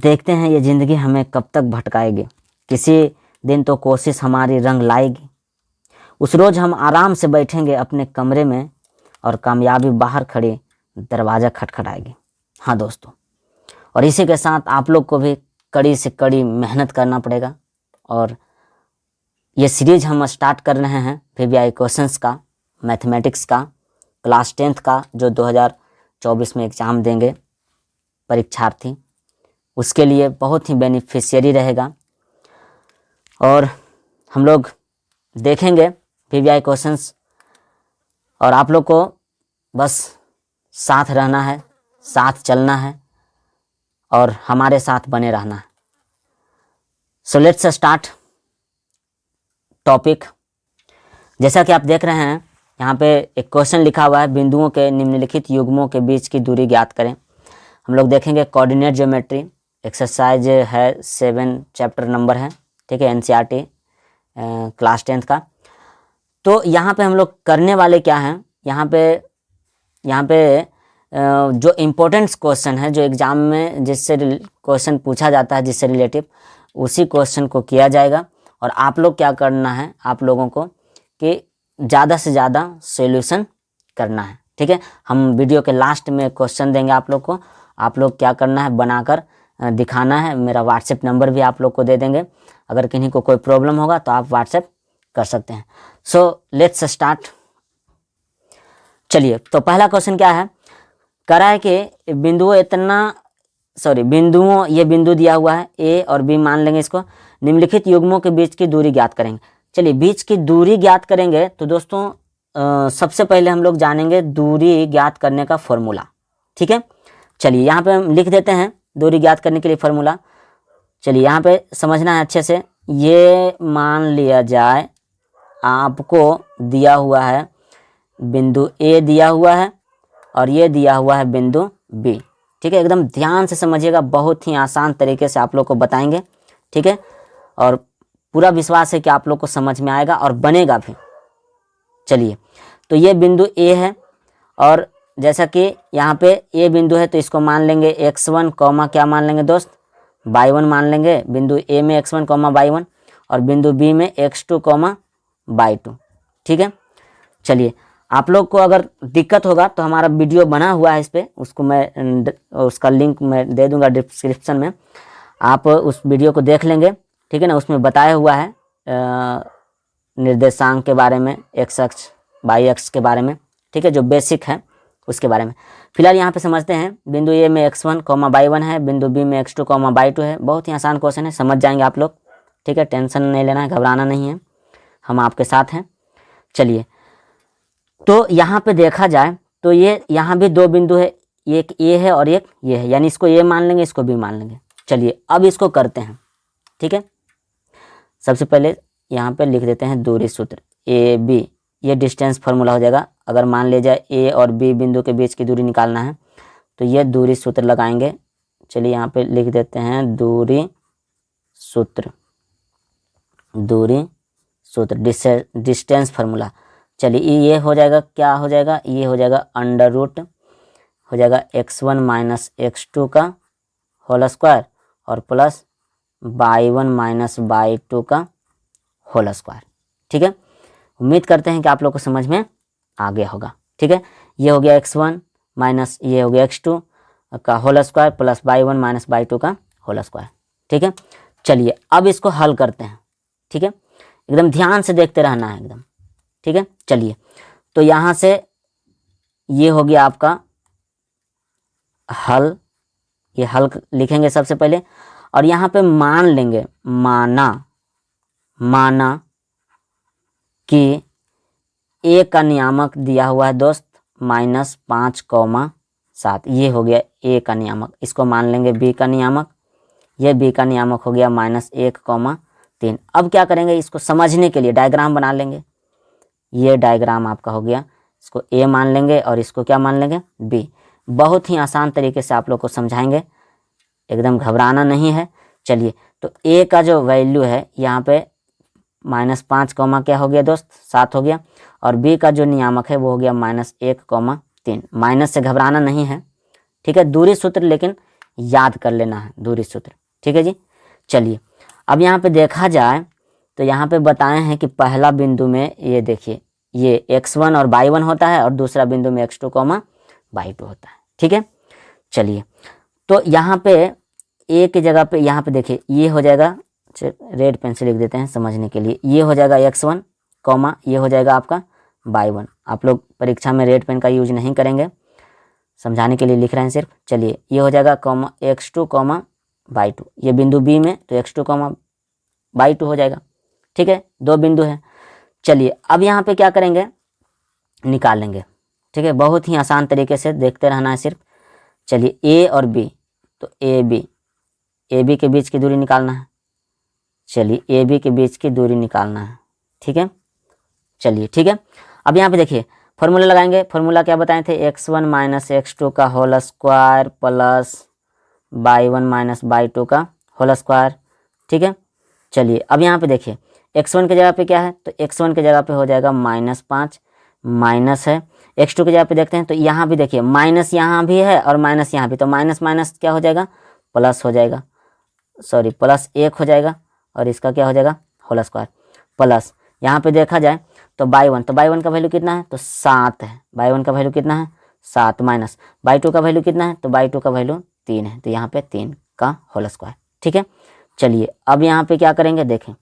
देखते हैं ये ज़िंदगी हमें कब तक भटकाएगी, किसी दिन तो कोशिश हमारी रंग लाएगी। उस रोज़ हम आराम से बैठेंगे अपने कमरे में और कामयाबी बाहर खड़ी दरवाज़ा खटखटाएगी। हाँ दोस्तों, और इसी के साथ आप लोग को भी कड़ी से कड़ी मेहनत करना पड़ेगा। और ये सीरीज हम स्टार्ट कर रहे हैं VVI क्वेश्चंस का, मैथमेटिक्स का, क्लास 10th का, जो 2024 में एग्ज़ाम देंगे परीक्षार्थी, उसके लिए बहुत ही बेनिफिशियरी रहेगा। और हम लोग देखेंगे VVI क्वेश्चंस, और आप लोग को बस साथ रहना है, साथ चलना है और हमारे साथ बने रहना है। So let's start topic. जैसा कि आप देख रहे हैं यहाँ पे एक क्वेश्चन लिखा हुआ है, बिंदुओं के निम्नलिखित युग्मों के बीच की दूरी ज्ञात करें। हम लोग देखेंगे कोऑर्डिनेट ज्योमेट्री, एक्सरसाइज है 7 चैप्टर नंबर है, ठीक है, NCERT क्लास 10th का। तो यहाँ पे हम लोग करने वाले क्या हैं, यहाँ पे जो इम्पोर्टेंट क्वेश्चन है, जो एग्ज़ाम में जिससे क्वेश्चन पूछा जाता है, जिससे रिलेटिव, उसी क्वेश्चन को किया जाएगा। और आप लोग क्या करना है, आप लोगों को कि ज़्यादा से ज़्यादा सॉल्यूशन करना है, ठीक है। हम वीडियो के लास्ट में क्वेश्चन देंगे आप लोग को, आप लोग क्या करना है, बनाकर दिखाना है। मेरा व्हाट्सएप नंबर भी आप लोग को दे देंगे, अगर किन्हीं को कोई प्रॉब्लम होगा तो आप व्हाट्सएप कर सकते हैं। So let's start. चलिए, तो पहला क्वेश्चन क्या है, कह रहा है कि बिंदुओं, ये बिंदु दिया हुआ है A और B, मान लेंगे इसको, निम्नलिखित युग्मों के बीच की दूरी ज्ञात करेंगे। चलिए, बीच की दूरी ज्ञात करेंगे तो दोस्तों सबसे पहले हम लोग जानेंगे दूरी ज्ञात करने का फॉर्मूला, ठीक है। चलिए, यहाँ पे हम लिख देते हैं दूरी ज्ञात करने के लिए फॉर्मूला। चलिए, यहाँ पे समझना है अच्छे से। ये मान लिया जाए आपको दिया हुआ है बिंदु A दिया हुआ है और ये दिया हुआ है बिंदु B, ठीक है। एकदम ध्यान से समझिएगा, बहुत ही आसान तरीके से आप लोग को बताएंगे, ठीक है। और पूरा विश्वास है कि आप लोग को समझ में आएगा और बनेगा भी। चलिए, तो ये बिंदु A है और जैसा कि यहाँ पे A बिंदु है तो इसको मान लेंगे x1 कॉमा क्या मान लेंगे दोस्त, y1 मान लेंगे। बिंदु A में x1 कॉमा y1 और बिंदु B में x2 कॉमा y2, ठीक है। चलिए, आप लोग को अगर दिक्कत होगा तो हमारा वीडियो बना हुआ है इस पर, उसका लिंक मैं दे दूंगा डिस्क्रिप्शन में, आप उस वीडियो को देख लेंगे, ठीक है ना। उसमें बताया हुआ है निर्देशांक के बारे में, x अक्ष y अक्ष के बारे में, ठीक है, जो बेसिक है उसके बारे में। फिलहाल यहाँ पे समझते हैं। बिंदु A में x1 कॉमा y1 है, बिंदु B में x2 कॉमा y2 है। बहुत ही आसान क्वेश्चन है, समझ जाएंगे आप लोग, ठीक है। टेंशन नहीं लेना है, घबराना नहीं है, हम आपके साथ हैं। चलिए, तो यहाँ पे देखा जाए तो ये यहाँ भी दो बिंदु है, एक A है और एक ये है, यानी इसको A मान लेंगे, इसको B मान लेंगे। चलिए, अब इसको करते हैं, ठीक है। सबसे पहले यहाँ पे लिख देते हैं दूरी सूत्र AB, ये डिस्टेंस फार्मूला हो जाएगा। अगर मान लिया जाए A और B बिंदु के बीच की दूरी निकालना है तो ये दूरी सूत्र लगाएंगे। चलिए, यहाँ पे लिख देते हैं दूरी सूत्र डिस्टेंस फार्मूला। चलिए, ये हो जाएगा, क्या हो जाएगा, ये हो जाएगा अंडर रूट हो जाएगा x1 माइनस x2 का होल स्क्वायर और प्लस y1 माइनस y2 का होल स्क्वायर, ठीक है। उम्मीद करते हैं कि आप लोग को समझ में आ गया होगा, ठीक है। ये हो गया x1 माइनस ये हो गया x2 का whole square plus y1 minus y2 का होल स्क्वायर, ठीक है। चलिए, अब इसको हल करते हैं, ठीक है। एकदम ध्यान से देखते रहना है एकदम, ठीक है। चलिए, तो यहाँ से ये हो गया आपका हल, ये हल लिखेंगे सबसे पहले और यहाँ पे मान लेंगे, माना कि A का नियामक दिया हुआ है दोस्त -5,7, ये हो गया A का नियामक। इसको मान लेंगे B का नियामक, ये B का नियामक हो गया -1,3। अब क्या करेंगे, इसको समझने के लिए डायग्राम बना लेंगे। ये डायग्राम आपका हो गया, इसको A मान लेंगे और इसको क्या मान लेंगे, B। बहुत ही आसान तरीके से आप लोग को समझाएंगे, एकदम घबराना नहीं है। चलिए, तो A का जो वैल्यू है यहाँ पे -5 कॉमा क्या हो गया दोस्त, 7 हो गया, और B का जो नियामक है वो हो गया -1,3। माइनस से घबराना नहीं है, ठीक है। दूरी सूत्र लेकिन याद कर लेना है दूरी सूत्र। ठीक है जी। चलिए अब यहाँ पे देखा जाए तो यहाँ पे बताए हैं कि पहला बिंदु में ये देखिए ये x1 और y1 होता है और दूसरा बिंदु में x2 y2 होता है। ठीक है। चलिए तो यहाँ पे ए की जगह पे यहाँ पे देखिए ये हो जाएगा, रेड पेन से लिख देते हैं समझने के लिए, ये हो जाएगा x1 कॉमा ये हो जाएगा आपका y1। आप लोग परीक्षा में रेड पेन का यूज नहीं करेंगे, समझाने के लिए लिख रहे हैं सिर्फ। चलिए ये हो जाएगा कॉमा x2 y2, ये बिंदु बी में तो x2 y2 हो जाएगा। ठीक है, दो बिंदु है। चलिए अब यहाँ पे क्या करेंगे, निकाल लेंगे। ठीक है, बहुत ही आसान तरीके से देखते रहना है सिर्फ। चलिए ए और बी, तो ए बी के बीच की दूरी निकालना है। चलिए ए बी के बीच की दूरी निकालना है। ठीक है, चलिए ठीक है। अब यहाँ पे देखिए फॉर्मूला लगाएंगे। फॉर्मूला क्या बताए थे, x1 माइनस x2 का whole square plus y1 minus y2 का होल स्क्वायर। ठीक है। चलिए अब यहाँ पे देखिए x1 की जगह पे क्या है, तो x1 की जगह पे हो जाएगा -5, माइनस है। x2 की जगह पे देखते हैं तो यहाँ भी देखिए माइनस यहाँ भी है और माइनस यहाँ भी, तो माइनस माइनस क्या हो जाएगा, प्लस हो जाएगा, सॉरी प्लस 1 हो जाएगा और इसका क्या हो जाएगा होल स्क्वायर प्लस। यहाँ पे देखा जाए तो y1, तो y1 का वैल्यू कितना है, तो 7 है। y1 का वैल्यू कितना है 7, माइनस y2 का वैल्यू कितना है, तो y2 का वैल्यू 3 है, तो यहाँ पे 3 का होल स्क्वायर। ठीक है। चलिए अब यहाँ पे क्या करेंगे, देखें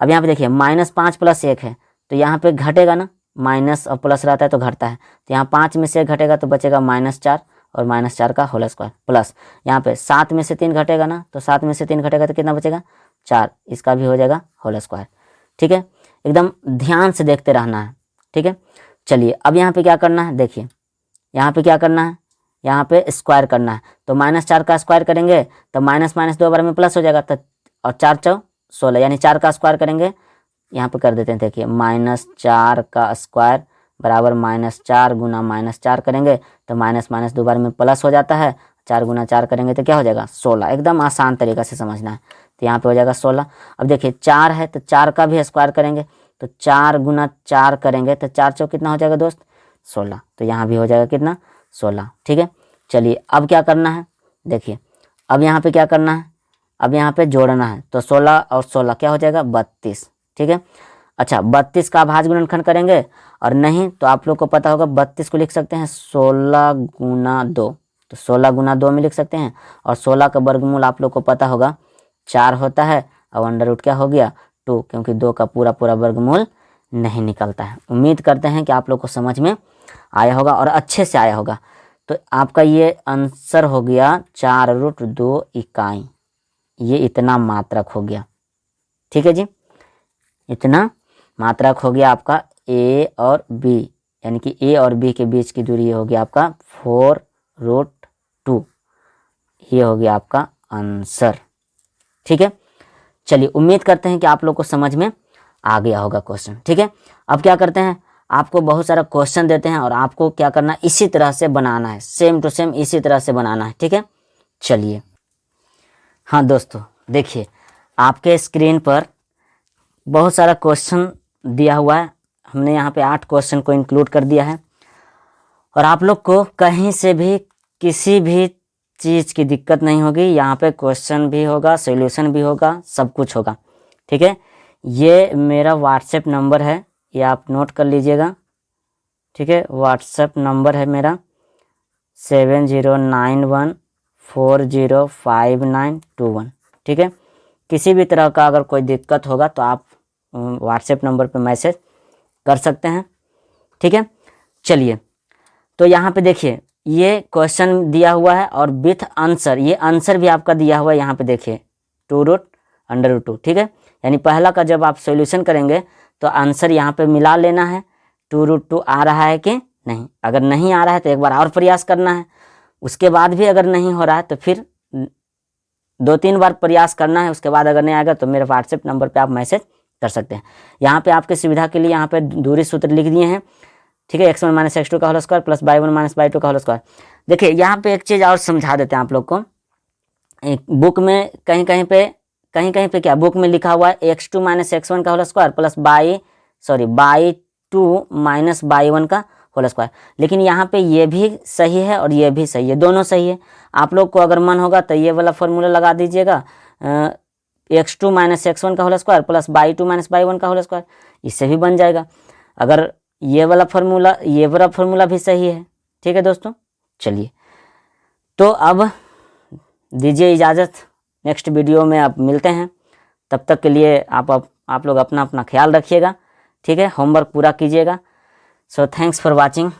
अब यहाँ पे देखिए -5 प्लस 1 है, तो यहाँ पे घटेगा ना, माइनस और प्लस रहता है तो घटता है, तो यहाँ 5 में से घटेगा तो बचेगा -4 और -4 का होल स्क्वायर प्लस यहाँ पे 7 में से 3 घटेगा ना, तो 7 में से 3 घटेगा तो कितना बचेगा 4, इसका भी हो जाएगा होल स्क्वायर। ठीक है, एकदम ध्यान से देखते रहना है। ठीक है। चलिए अब यहाँ पे क्या करना है, देखिए यहाँ पे क्या करना है, यहाँ पे स्क्वायर करना है, तो -4 का स्क्वायर करेंगे तो माइनस माइनस 2 बार में प्लस हो जाएगा, तो और 4 चौ 16, यानी 4 का स्क्वायर करेंगे, यहाँ पे कर देते हैं देखिए -4 का स्क्वायर बराबर -4 गुना -4 करेंगे तो माइनस माइनस 2 बार में प्लस हो जाता है, 4 गुना 4 करेंगे तो क्या हो जाएगा 16। एकदम आसान तरीका से समझना है, तो यहाँ पे हो जाएगा 16। अब देखिए 4 है तो 4 का भी स्क्वायर करेंगे, तो 4 गुना 4 करेंगे तो 4 चौ कितना हो जाएगा दोस्त 16, तो यहाँ भी हो जाएगा कितना 16। ठीक है। चलिए अब क्या करना है, देखिए अब यहाँ पे क्या करना है, अब यहाँ पे जोड़ना है, तो 16 और 16 क्या हो जाएगा 32। ठीक है। अच्छा 32 का अभाज्य गुणनखंड करेंगे, और नहीं तो आप लोग को पता होगा 32 को लिख सकते हैं 16 गुना 2, तो 16 गुना 2 में लिख सकते हैं, और 16 का वर्गमूल आप लोग को पता होगा 4 होता है, और अंडर रूट क्या हो गया 2, क्योंकि 2 का पूरा वर्गमूल नहीं निकलता है। उम्मीद करते हैं कि आप लोग को समझ में आया होगा और अच्छे से आया होगा। तो आपका ये आंसर हो गया 4√2 इकाई, ये इतना मात्रक हो गया। ठीक है जी, इतना मात्रक हो गया आपका ए और बी, यानी कि ए और बी के बीच की दूरी हो गया आपका 4√2, ये हो गया आपका आंसर। ठीक है। चलिए उम्मीद करते हैं कि आप लोग को समझ में आ गया होगा क्वेश्चन। ठीक है। अब क्या करते हैं, आपको बहुत सारा क्वेश्चन देते हैं और आपको क्या करना है, इसी तरह से बनाना है, सेम टू सेम इसी तरह से बनाना है। ठीक है। चलिए हाँ दोस्तों देखिए आपके स्क्रीन पर बहुत सारा क्वेश्चन दिया हुआ है, हमने यहाँ पे 8 क्वेश्चन को इंक्लूड कर दिया है, और आप लोग को कहीं से भी किसी भी चीज़ की दिक्कत नहीं होगी। यहाँ पे क्वेश्चन भी होगा, सॉल्यूशन भी होगा, सब कुछ होगा। ठीक है। ये मेरा व्हाट्सएप नंबर है, ये आप नोट कर लीजिएगा। ठीक है, व्हाट्सएप नंबर है मेरा 7091405921। ठीक है। किसी भी तरह का अगर कोई दिक्कत होगा तो आप व्हाट्सएप नंबर पे मैसेज कर सकते हैं। ठीक है। चलिए तो यहाँ पे देखिए ये क्वेश्चन दिया हुआ है और विथ आंसर, ये आंसर भी आपका दिया हुआ है, यहाँ पे देखिए 2√√2। ठीक है, यानी पहला का जब आप सॉल्यूशन करेंगे तो आंसर यहाँ पे मिला लेना है, 2√2 आ रहा है कि नहीं। अगर नहीं आ रहा है तो एक बार और प्रयास करना है, उसके बाद भी अगर नहीं हो रहा है तो फिर 2-3 बार प्रयास करना है, उसके बाद अगर नहीं आएगा तो मेरे व्हाट्सएप नंबर पे आप मैसेज कर सकते हैं। यहाँ पे आपके सुविधा के लिए यहाँ पे दूरी सूत्र लिख दिए हैं। ठीक है, x1 माइनस x2 का whole square plus y1 minus y2 का होल स्क्वायर। देखिए यहाँ पे एक चीज़ और समझा देते हैं आप लोग को, एक बुक में कहीं कहीं पे क्या बुक में लिखा हुआ है x2 माइनस x1 का whole square plus y2 minus y1 का होल स्क्वायर। लेकिन यहाँ पे ये भी सही है और ये भी सही है, दोनों सही है। आप लोग को अगर मन होगा तो ये वाला फॉर्मूला लगा दीजिएगा, x2 माइनस x1 का whole square plus y2 minus y1 का होल स्क्वायर, इससे भी बन जाएगा। अगर ये वाला फॉर्मूला भी सही है। ठीक है दोस्तों, चलिए तो अब दीजिए इजाज़त, नेक्स्ट वीडियो में आप मिलते हैं। तब तक के लिए आप लोग अपना ख्याल रखिएगा। ठीक है, होमवर्क पूरा कीजिएगा। So thanks for watching.